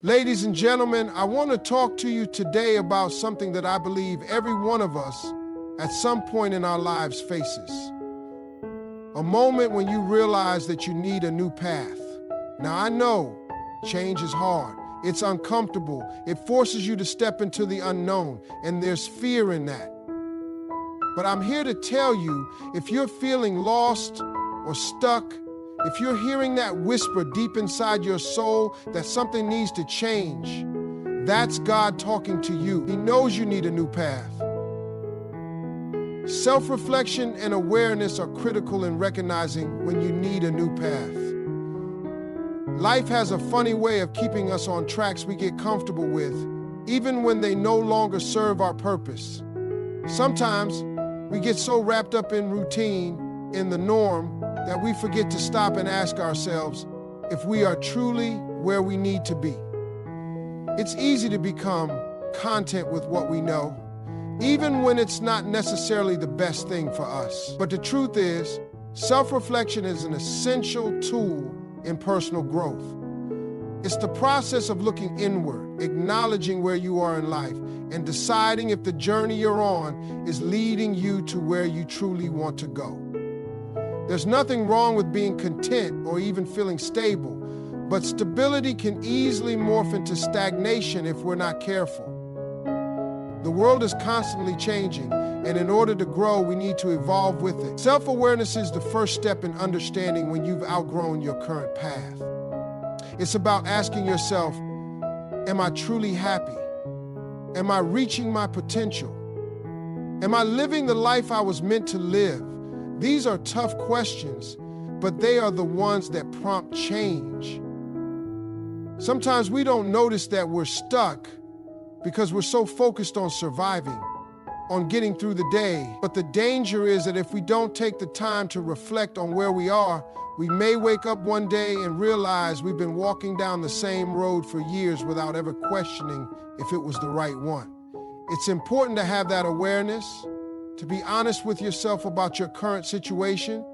Ladies and gentlemen, I want to talk to you today about something that I believe every one of us at some point in our lives faces. A moment when you realize that you need a new path. Now I know change is hard. It's uncomfortable. It forces you to step into the unknown, and there's fear in that. But I'm here to tell you, if you're feeling lost or stuck, if you're hearing that whisper deep inside your soul that something needs to change, that's God talking to you. He knows you need a new path. Self-reflection and awareness are critical in recognizing when you need a new path. Life has a funny way of keeping us on tracks we get comfortable with, even when they no longer serve our purpose. Sometimes we get so wrapped up in routine, in the norm, that we forget to stop and ask ourselves if we are truly where we need to be. It's easy to become content with what we know, even when it's not necessarily the best thing for us. But the truth is, self-reflection is an essential tool in personal growth. It's the process of looking inward, acknowledging where you are in life, and deciding if the journey you're on is leading you to where you truly want to go. There's nothing wrong with being content or even feeling stable, but stability can easily morph into stagnation if we're not careful. The world is constantly changing, and in order to grow, we need to evolve with it. Self-awareness is the first step in understanding when you've outgrown your current path. It's about asking yourself, am I truly happy? Am I reaching my potential? Am I living the life I was meant to live? These are tough questions, but they are the ones that prompt change. Sometimes we don't notice that we're stuck because we're so focused on surviving, on getting through the day. But the danger is that if we don't take the time to reflect on where we are, we may wake up one day and realize we've been walking down the same road for years without ever questioning if it was the right one. It's important to have that awareness, to be honest with yourself about your current situation,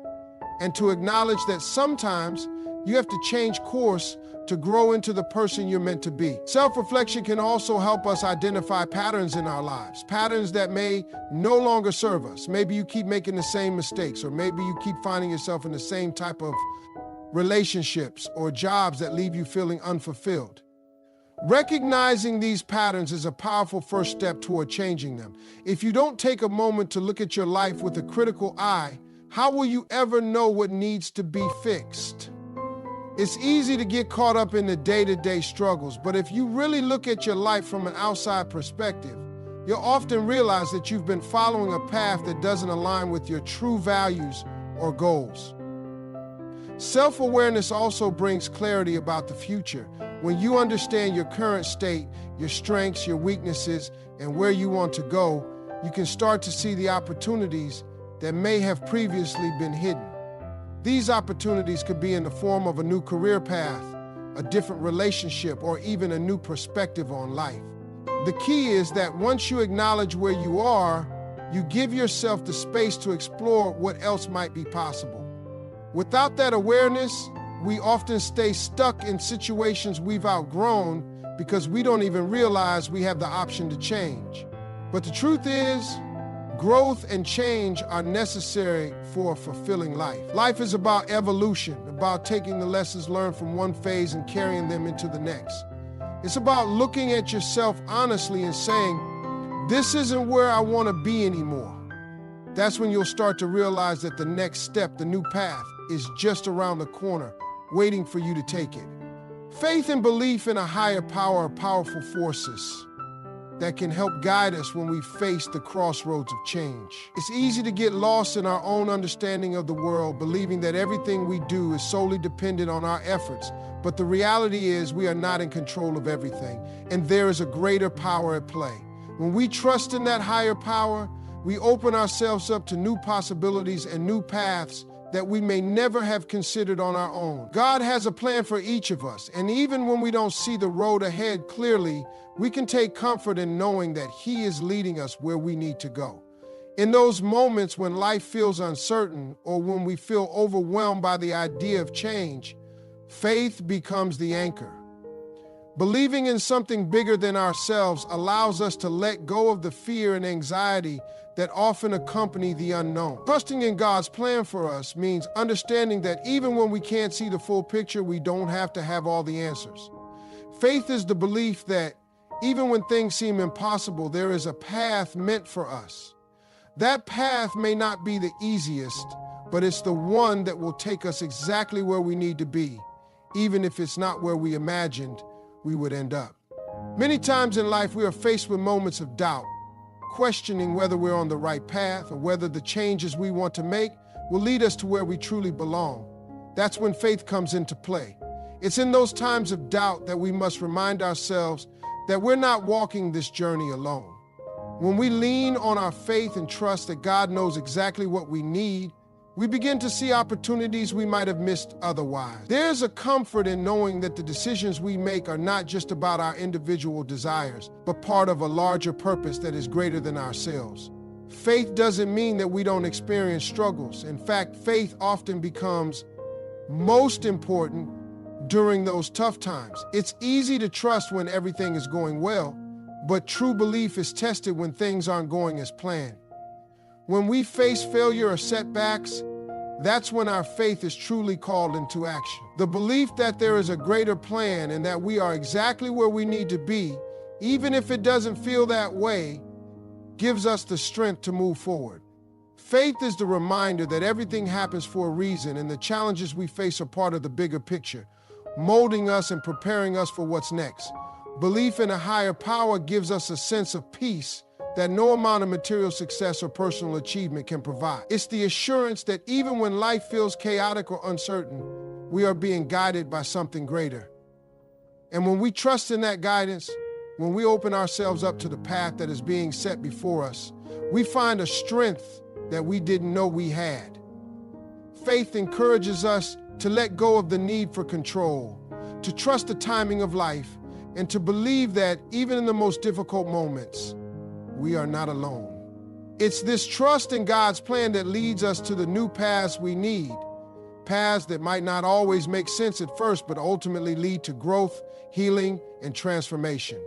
and to acknowledge that sometimes you have to change course to grow into the person you're meant to be. Self-reflection can also help us identify patterns in our lives, patterns that may no longer serve us. Maybe you keep making the same mistakes, or maybe you keep finding yourself in the same type of relationships or jobs that leave you feeling unfulfilled. Recognizing these patterns is a powerful first step toward changing them. If you don't take a moment to look at your life with a critical eye, how will you ever know what needs to be fixed? It's easy to get caught up in the day-to-day struggles, but if you really look at your life from an outside perspective, you'll often realize that you've been following a path that doesn't align with your true values or goals. Self-awareness also brings clarity about the future. When you understand your current state, your strengths, your weaknesses, and where you want to go, you can start to see the opportunities that may have previously been hidden. These opportunities could be in the form of a new career path, a different relationship, or even a new perspective on life. The key is that once you acknowledge where you are, you give yourself the space to explore what else might be possible. Without that awareness, we often stay stuck in situations we've outgrown because we don't even realize we have the option to change. But the truth is, growth and change are necessary for a fulfilling life. Life is about evolution, about taking the lessons learned from one phase and carrying them into the next. It's about looking at yourself honestly and saying, this isn't where I want to be anymore. That's when you'll start to realize that the next step, the new path, is just around the corner, waiting for you to take it. Faith and belief in a higher power are powerful forces that can help guide us when we face the crossroads of change. It's easy to get lost in our own understanding of the world, believing that everything we do is solely dependent on our efforts. But the reality is we are not in control of everything, and there is a greater power at play. When we trust in that higher power, we open ourselves up to new possibilities and new paths that we may never have considered on our own. God has a plan for each of us, and even when we don't see the road ahead clearly, we can take comfort in knowing that He is leading us where we need to go. In those moments when life feels uncertain or when we feel overwhelmed by the idea of change, faith becomes the anchor. Believing in something bigger than ourselves allows us to let go of the fear and anxiety that often accompany the unknown. Trusting in God's plan for us means understanding that even when we can't see the full picture, we don't have to have all the answers. Faith is the belief that even when things seem impossible, there is a path meant for us. That path may not be the easiest, but it's the one that will take us exactly where we need to be, even if it's not where we imagined we would end up. Many times in life, we are faced with moments of doubt, questioning whether we're on the right path or whether the changes we want to make will lead us to where we truly belong. That's when faith comes into play. It's in those times of doubt that we must remind ourselves that we're not walking this journey alone. When we lean on our faith and trust that God knows exactly what we need, we begin to see opportunities we might have missed otherwise. There's a comfort in knowing that the decisions we make are not just about our individual desires, but part of a larger purpose that is greater than ourselves. Faith doesn't mean that we don't experience struggles. In fact, faith often becomes most important during those tough times. It's easy to trust when everything is going well, but true belief is tested when things aren't going as planned. When we face failure or setbacks, that's when our faith is truly called into action. The belief that there is a greater plan and that we are exactly where we need to be, even if it doesn't feel that way, gives us the strength to move forward. Faith is the reminder that everything happens for a reason and the challenges we face are part of the bigger picture, molding us and preparing us for what's next. Belief in a higher power gives us a sense of peace that no amount of material success or personal achievement can provide. It's the assurance that even when life feels chaotic or uncertain, we are being guided by something greater. And when we trust in that guidance, when we open ourselves up to the path that is being set before us, we find a strength that we didn't know we had. Faith encourages us to let go of the need for control, to trust the timing of life, and to believe that even in the most difficult moments, we are not alone. It's this trust in God's plan that leads us to the new paths we need, paths that might not always make sense at first, but ultimately lead to growth, healing, and transformation.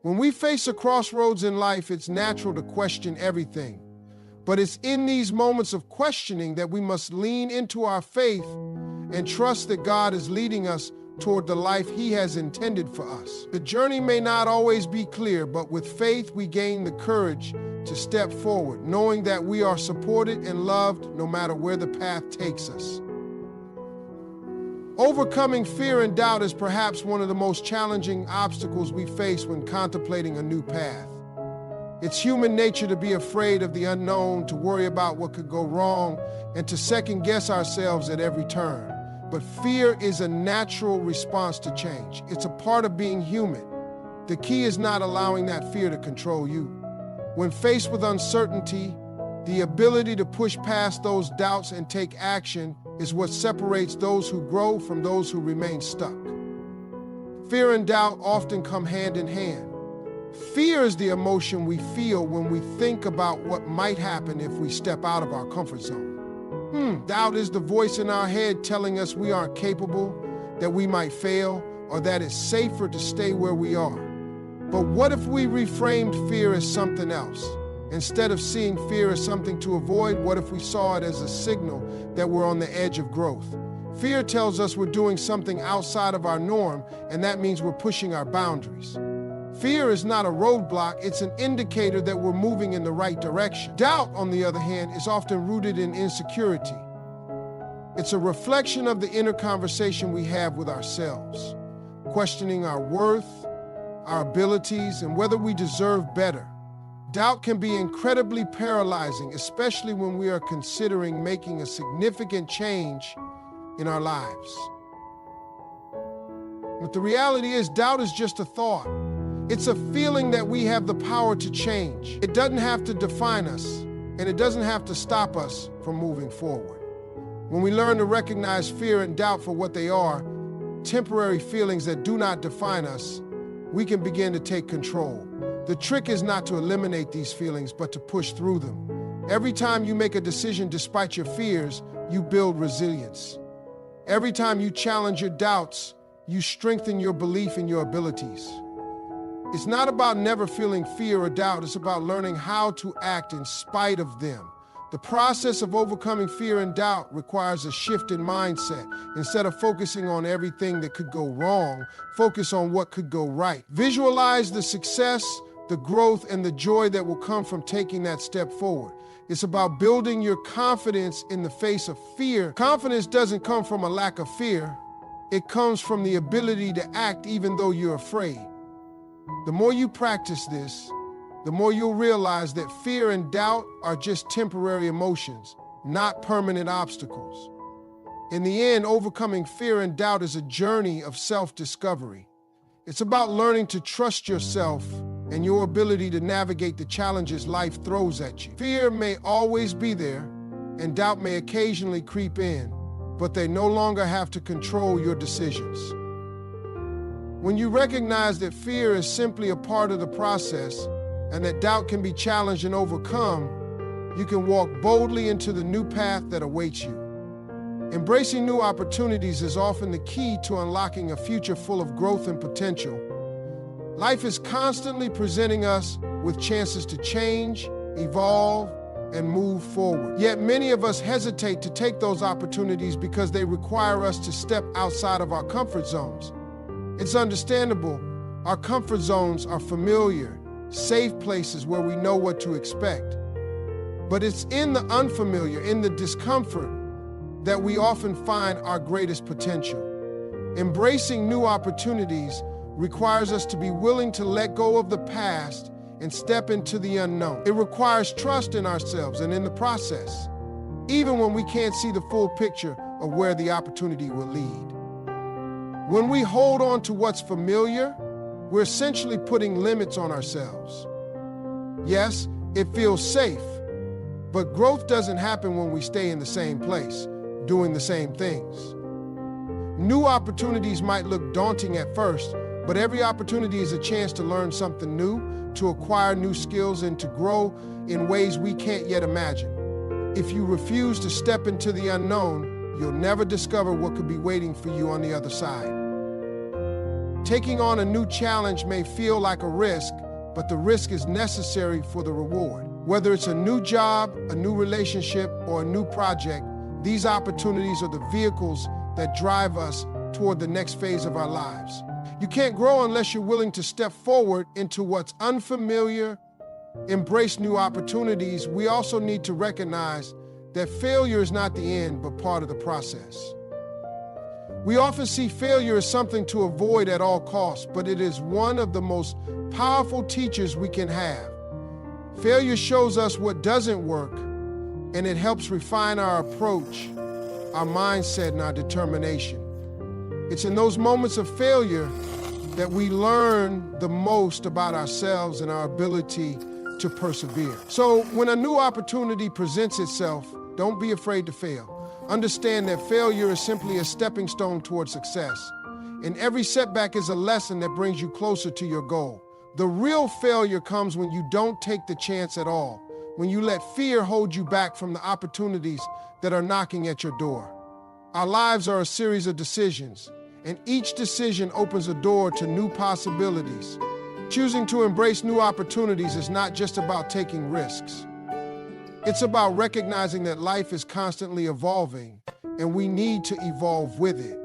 When we face a crossroads in life, it's natural to question everything. But it's in these moments of questioning that we must lean into our faith and trust that God is leading us toward the life He has intended for us. The journey may not always be clear, but with faith we gain the courage to step forward, knowing that we are supported and loved no matter where the path takes us. Overcoming fear and doubt is perhaps one of the most challenging obstacles we face when contemplating a new path. It's human nature to be afraid of the unknown, to worry about what could go wrong, and to second-guess ourselves at every turn. But fear is a natural response to change. It's a part of being human. The key is not allowing that fear to control you. When faced with uncertainty, the ability to push past those doubts and take action is what separates those who grow from those who remain stuck. Fear and doubt often come hand in hand. Fear is the emotion we feel when we think about what might happen if we step out of our comfort zone. Doubt is the voice in our head telling us we aren't capable, that we might fail, or that it's safer to stay where we are. But what if we reframed fear as something else? Instead of seeing fear as something to avoid, what if we saw it as a signal that we're on the edge of growth? Fear tells us we're doing something outside of our norm, and that means we're pushing our boundaries. Fear is not a roadblock, it's an indicator that we're moving in the right direction. Doubt, on the other hand, is often rooted in insecurity. It's a reflection of the inner conversation we have with ourselves, questioning our worth, our abilities, and whether we deserve better. Doubt can be incredibly paralyzing, especially when we are considering making a significant change in our lives. But the reality is, doubt is just a thought. It's a feeling that we have the power to change. It doesn't have to define us, and it doesn't have to stop us from moving forward. When we learn to recognize fear and doubt for what they are, temporary feelings that do not define us, we can begin to take control. The trick is not to eliminate these feelings, but to push through them. Every time you make a decision despite your fears, you build resilience. Every time you challenge your doubts, you strengthen your belief in your abilities. It's not about never feeling fear or doubt, it's about learning how to act in spite of them. The process of overcoming fear and doubt requires a shift in mindset. Instead of focusing on everything that could go wrong, focus on what could go right. Visualize the success, the growth, and the joy that will come from taking that step forward. It's about building your confidence in the face of fear. Confidence doesn't come from a lack of fear. It comes from the ability to act even though you're afraid. The more you practice this, the more you'll realize that fear and doubt are just temporary emotions, not permanent obstacles. In the end, overcoming fear and doubt is a journey of self-discovery. It's about learning to trust yourself and your ability to navigate the challenges life throws at you. Fear may always be there, and doubt may occasionally creep in, but they no longer have to control your decisions. When you recognize that fear is simply a part of the process, and that doubt can be challenged and overcome, you can walk boldly into the new path that awaits you. Embracing new opportunities is often the key to unlocking a future full of growth and potential. Life is constantly presenting us with chances to change, evolve, and move forward. Yet many of us hesitate to take those opportunities because they require us to step outside of our comfort zones. It's understandable. Our comfort zones are familiar, safe places where we know what to expect. But it's in the unfamiliar, in the discomfort, that we often find our greatest potential. Embracing new opportunities requires us to be willing to let go of the past and step into the unknown. It requires trust in ourselves and in the process, even when we can't see the full picture of where the opportunity will lead. When we hold on to what's familiar, we're essentially putting limits on ourselves. Yes, it feels safe, but growth doesn't happen when we stay in the same place, doing the same things. New opportunities might look daunting at first, but every opportunity is a chance to learn something new, to acquire new skills, and to grow in ways we can't yet imagine. If you refuse to step into the unknown, you'll never discover what could be waiting for you on the other side. Taking on a new challenge may feel like a risk, but the risk is necessary for the reward. Whether it's a new job, a new relationship, or a new project, these opportunities are the vehicles that drive us toward the next phase of our lives. You can't grow unless you're willing to step forward into what's unfamiliar, embrace new opportunities. We also need to recognize that failure is not the end, but part of the process. We often see failure as something to avoid at all costs, but it is one of the most powerful teachers we can have. Failure shows us what doesn't work, and it helps refine our approach, our mindset, and our determination. It's in those moments of failure that we learn the most about ourselves and our ability to persevere. So when a new opportunity presents itself, don't be afraid to fail. Understand that failure is simply a stepping stone toward success, and every setback is a lesson that brings you closer to your goal. The real failure comes when you don't take the chance at all, when you let fear hold you back from the opportunities that are knocking at your door. Our lives are a series of decisions, and each decision opens a door to new possibilities. Choosing to embrace new opportunities is not just about taking risks. It's about recognizing that life is constantly evolving, and we need to evolve with it.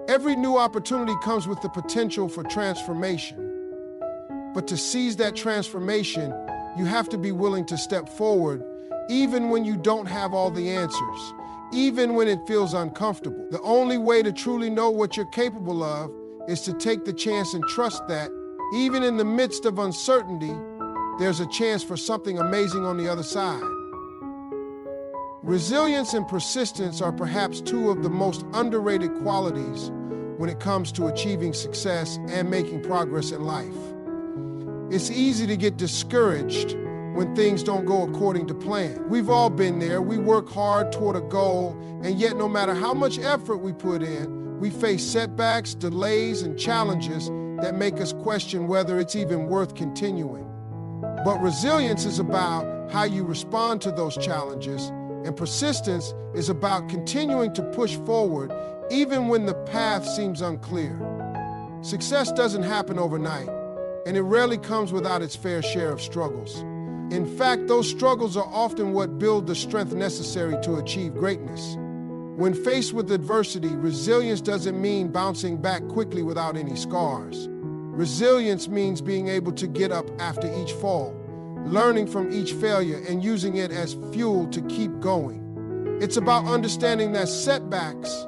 Every new opportunity comes with the potential for transformation. But to seize that transformation, you have to be willing to step forward, even when you don't have all the answers, even when it feels uncomfortable. The only way to truly know what you're capable of is to take the chance and trust that, even in the midst of uncertainty, there's a chance for something amazing on the other side. Resilience and persistence are perhaps two of the most underrated qualities when it comes to achieving success and making progress in life. It's easy to get discouraged when things don't go according to plan. We've all been there. We work hard toward a goal, and yet no matter how much effort we put in, we face setbacks, delays, and challenges that make us question whether it's even worth continuing. But resilience is about how you respond to those challenges, and persistence is about continuing to push forward even when the path seems unclear. Success doesn't happen overnight, and it rarely comes without its fair share of struggles. In fact, those struggles are often what build the strength necessary to achieve greatness. When faced with adversity, resilience doesn't mean bouncing back quickly without any scars. Resilience means being able to get up after each fall, learning from each failure, and using it as fuel to keep going. It's about understanding that setbacks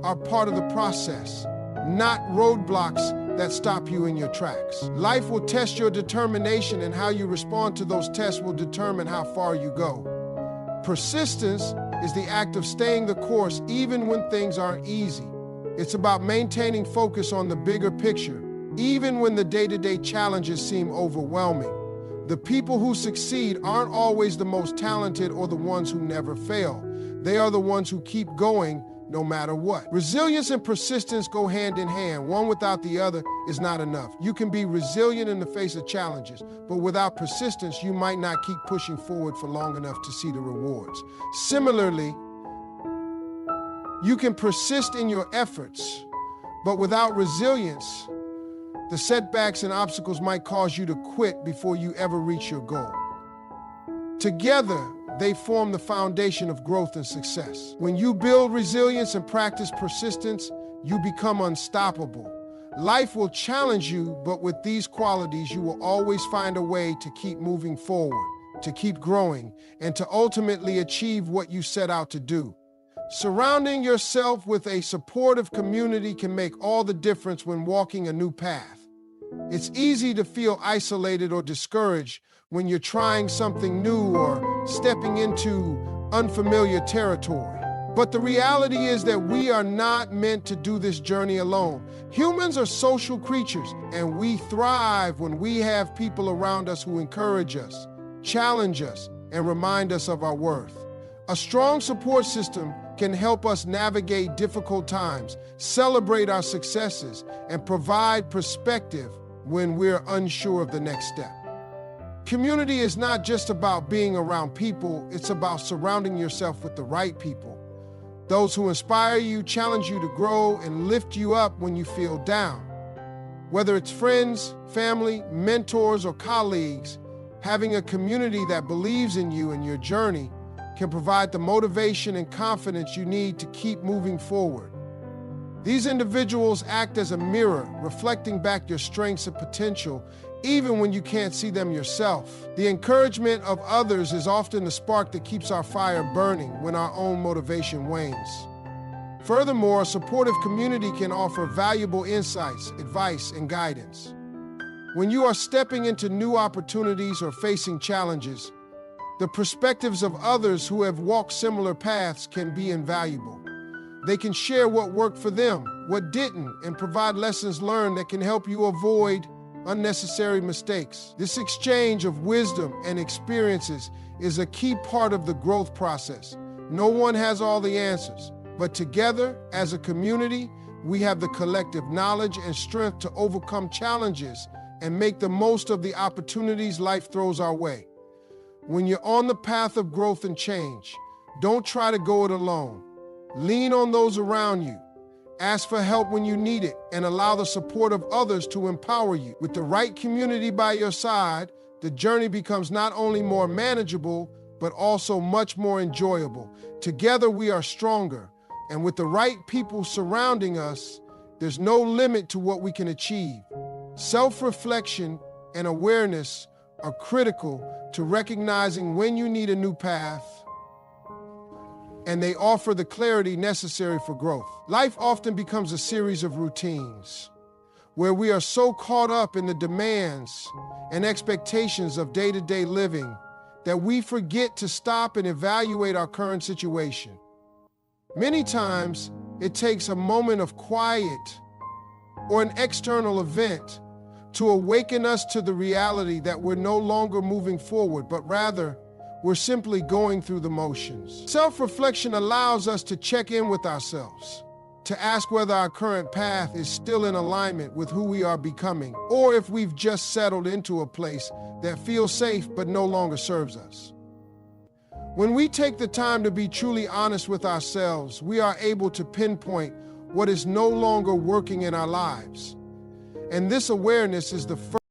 are part of the process, not roadblocks that stop you in your tracks. Life will test your determination, and how you respond to those tests will determine how far you go. Persistence is the act of staying the course even when things aren't easy. It's about maintaining focus on the bigger picture, even when the day-to-day challenges seem overwhelming. The people who succeed aren't always the most talented or the ones who never fail. They are the ones who keep going no matter what. Resilience and persistence go hand in hand. One without the other is not enough. You can be resilient in the face of challenges, but without persistence, you might not keep pushing forward for long enough to see the rewards. Similarly, you can persist in your efforts, but without resilience, the setbacks and obstacles might cause you to quit before you ever reach your goal. Together, they form the foundation of growth and success. When you build resilience and practice persistence, you become unstoppable. Life will challenge you, but with these qualities, you will always find a way to keep moving forward, to keep growing, and to ultimately achieve what you set out to do. Surrounding yourself with a supportive community can make all the difference when walking a new path. It's easy to feel isolated or discouraged when you're trying something new or stepping into unfamiliar territory. But the reality is that we are not meant to do this journey alone. Humans are social creatures, and we thrive when we have people around us who encourage us, challenge us, and remind us of our worth. A strong support system can help us navigate difficult times, celebrate our successes, and provide perspective when we're unsure of the next step. Community is not just about being around people, it's about surrounding yourself with the right people. Those who inspire you, challenge you to grow, and lift you up when you feel down. Whether it's friends, family, mentors, or colleagues, having a community that believes in you and your journey can provide the motivation and confidence you need to keep moving forward. These individuals act as a mirror, reflecting back your strengths and potential, even when you can't see them yourself. The encouragement of others is often the spark that keeps our fire burning when our own motivation wanes. Furthermore, a supportive community can offer valuable insights, advice, and guidance. When you are stepping into new opportunities or facing challenges, the perspectives of others who have walked similar paths can be invaluable. They can share what worked for them, what didn't, and provide lessons learned that can help you avoid unnecessary mistakes. This exchange of wisdom and experiences is a key part of the growth process. No one has all the answers, but together, as a community, we have the collective knowledge and strength to overcome challenges and make the most of the opportunities life throws our way. When you're on the path of growth and change, don't try to go it alone. Lean on those around you. Ask for help when you need it, and allow the support of others to empower you. With the right community by your side, the journey becomes not only more manageable, but also much more enjoyable. Together we are stronger, and with the right people surrounding us, there's no limit to what we can achieve. Self-reflection and awareness are critical to recognizing when you need a new path, and they offer the clarity necessary for growth. Life often becomes a series of routines where we are so caught up in the demands and expectations of day-to-day living that we forget to stop and evaluate our current situation. Many times, it takes a moment of quiet or an external event to awaken us to the reality that we're no longer moving forward, but rather we're simply going through the motions. Self-reflection allows us to check in with ourselves, to ask whether our current path is still in alignment with who we are becoming, or if we've just settled into a place that feels safe but no longer serves us. When we take the time to be truly honest with ourselves, we are able to pinpoint what is no longer working in our lives. And this awareness is the first